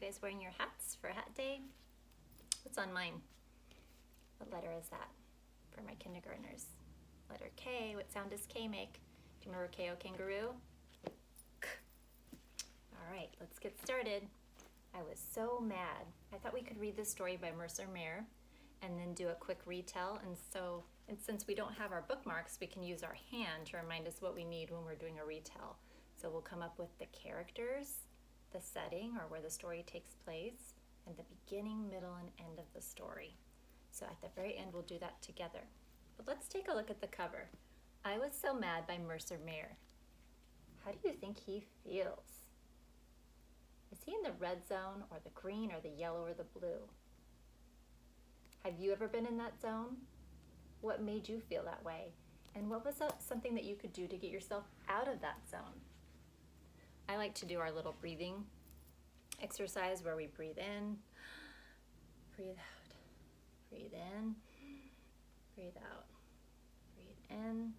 guys wearing your hats for hat day? What's on mine? What letter is that for my kindergartners? Letter K. What sound does K make? Do you remember K-O kangaroo? K. All right, let's get started. I was so mad. I thought we could read this story by Mercer Mayer and then do a quick retell. And since we don't have our bookmarks, we can use our hand to remind us what we need when we're doing a retell. So we'll come up with the characters, the setting or where the story takes place, and the beginning, middle, and end of the story. So at the very end, we'll do that together. But let's take a look at the cover. I Was So Mad by Mercer Mayer. How do you think he feels? Is he in the red zone or the green or the yellow or the blue? Have you ever been in that zone? What made you feel that way? And what was something that you could do to get yourself out of that zone? I like to do our little breathing exercise where we breathe in, breathe out, breathe in, breathe out, breathe in,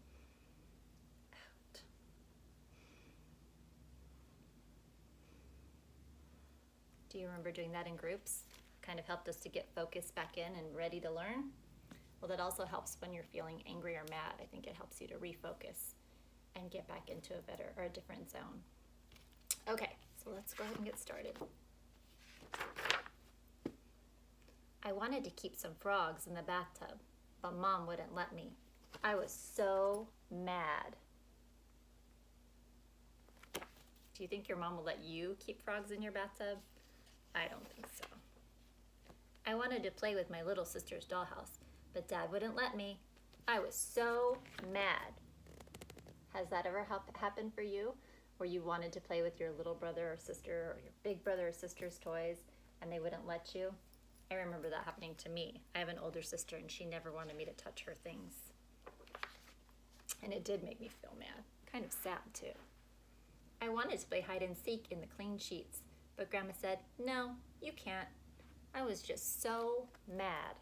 out. Do you remember doing that in groups? Kind of helped us to get focused back in and ready to learn. Well, that also helps when you're feeling angry or mad. I think it helps you to refocus and get back into a better or a different zone. Okay, so let's go ahead and get started. I wanted to keep some frogs in the bathtub, but Mom wouldn't let me. I was so mad. Do you think your mom will let you keep frogs in your bathtub? I don't think so. I wanted to play with my little sister's dollhouse, but Dad wouldn't let me. I was so mad. Has that ever happened for you? Where you wanted to play with your little brother or sister or your big brother or sister's toys and they wouldn't let you? I remember that happening to me. I have an older sister and she never wanted me to touch her things. And it did make me feel mad. Kind of sad too. I wanted to play hide and seek in the clean sheets, but Grandma said, no, you can't. I was just so mad.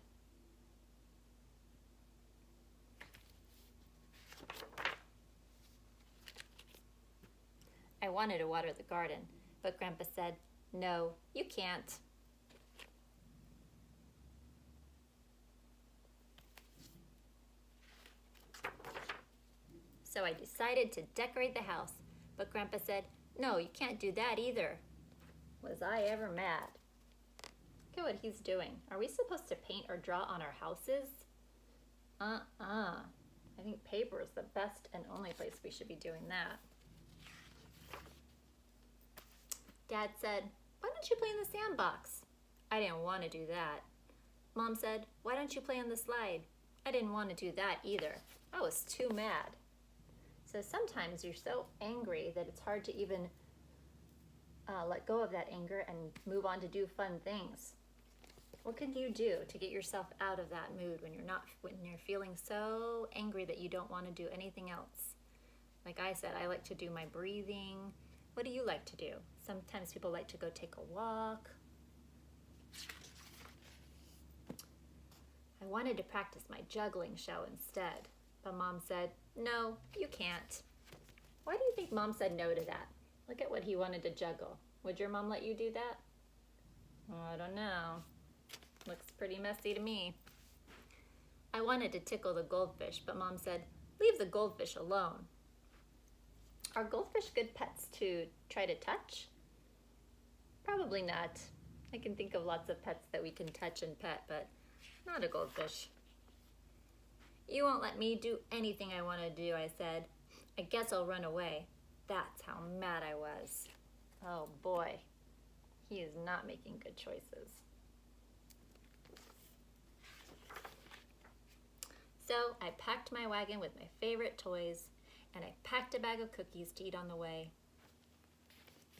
I wanted to water the garden, but Grandpa said, no, you can't. So I decided to decorate the house, but Grandpa said, no, you can't do that either. Was I ever mad? Look at what he's doing. Are we supposed to paint or draw on our houses? I think paper is the best and only place we should be doing that. Dad said, why don't you play in the sandbox? I didn't want to do that. Mom said, why don't you play on the slide? I didn't want to do that either. I was too mad. So sometimes you're so angry that it's hard to even let go of that anger and move on to do fun things. What can you do to get yourself out of that mood when you're feeling so angry that you don't want to do anything else? Like I said, I like to do my breathing. What do you like to do? Sometimes people like to go take a walk. I wanted to practice my juggling show instead, but Mom said, no, you can't. Why do you think Mom said no to that? Look at what he wanted to juggle. Would your mom let you do that? I don't know. Looks pretty messy to me. I wanted to tickle the goldfish, but Mom said, leave the goldfish alone. Are goldfish good pets to try to touch? Probably not. I can think of lots of pets that we can touch and pet, but not a goldfish. You won't let me do anything I want to do, I said. I guess I'll run away. That's how mad I was. Oh boy, he is not making good choices. So I packed my wagon with my favorite toys, and I packed a bag of cookies to eat on the way.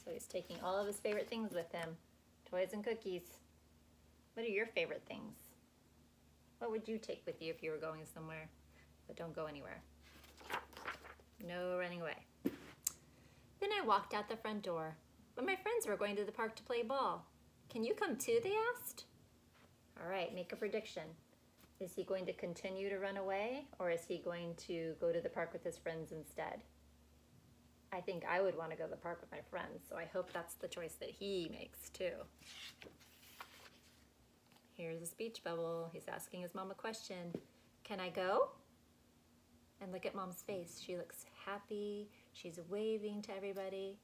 So he's taking all of his favorite things with him, toys and cookies. What are your favorite things? What would you take with you if you were going somewhere? But don't go anywhere. No running away. Then I walked out the front door, but my friends were going to the park to play ball. Can you come too, they asked. All right, make a prediction. Is he going to continue to run away, or is he going to go to the park with his friends instead? I think I would want to go to the park with my friends, so I hope that's the choice that he makes too. Here's a speech bubble. He's asking his mom a question. Can I go? And look at Mom's face. She looks happy. She's waving to everybody.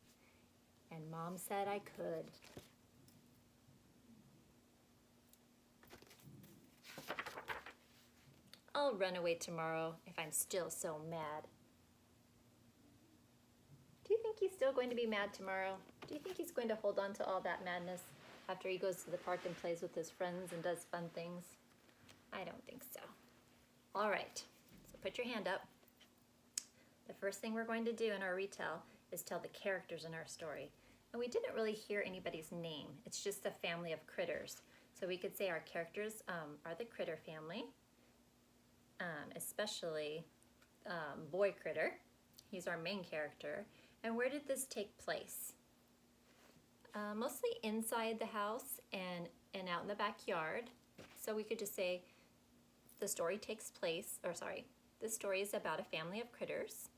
And Mom said I could. I'll run away tomorrow if I'm still so mad. Do you think he's still going to be mad tomorrow? Do you think he's going to hold on to all that madness after he goes to the park and plays with his friends and does fun things? I don't think so. All right, so put your hand up. The first thing we're going to do in our retell is tell the characters in our story. And we didn't really hear anybody's name. It's just a family of critters. So we could say our characters are the critter family, especially Boy Critter. He's our main character. And where did this take place? Mostly inside the house and out in the backyard. So we could just say the story takes place, or sorry, this story is about a family of critters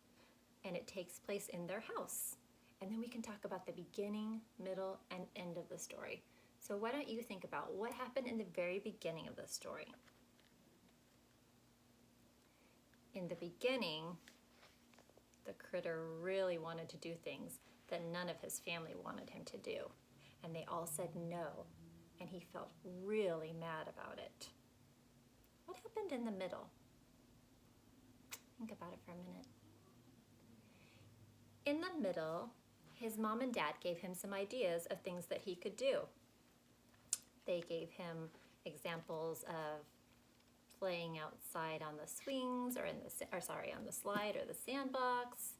and it takes place in their house. And then we can talk about the beginning, middle, and end of the story. So why don't you think about what happened in the very beginning of the story? In the beginning, the critter really wanted to do things that none of his family wanted him to do. And they all said no, and he felt really mad about it. What happened in the middle? Think about it for a minute. In the middle, his mom and dad gave him some ideas of things that he could do. They gave him examples of playing outside on the swings or on the slide or the sandbox.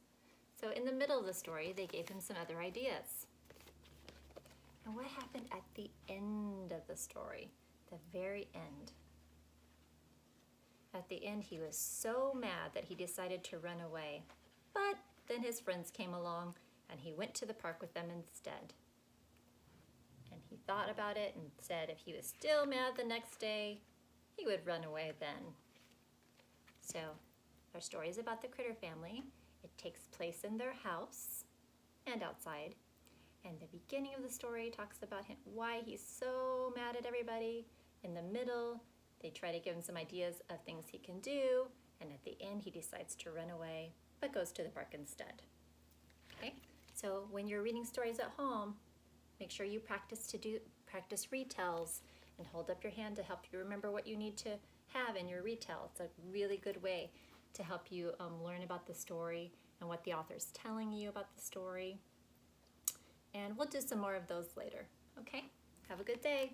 So in the middle of the story, they gave him some other ideas. And what happened at the end of the story? The very end. At the end, he was so mad that he decided to run away. But then his friends came along and he went to the park with them instead. And he thought about it and said if he was still mad the next day, he would run away then. So our story is about the critter family. It takes place in their house and outside. And the beginning of the story talks about him, why he's so mad at everybody. In the middle, they try to give him some ideas of things he can do. And at the end, he decides to run away, but goes to the park instead. Okay? So when you're reading stories at home, make sure you practice retells and hold up your hand to help you remember what you need to have in your retell. It's a really good way to help you learn about the story and what the author's telling you about the story. And we'll do some more of those later. Okay? Have a good day.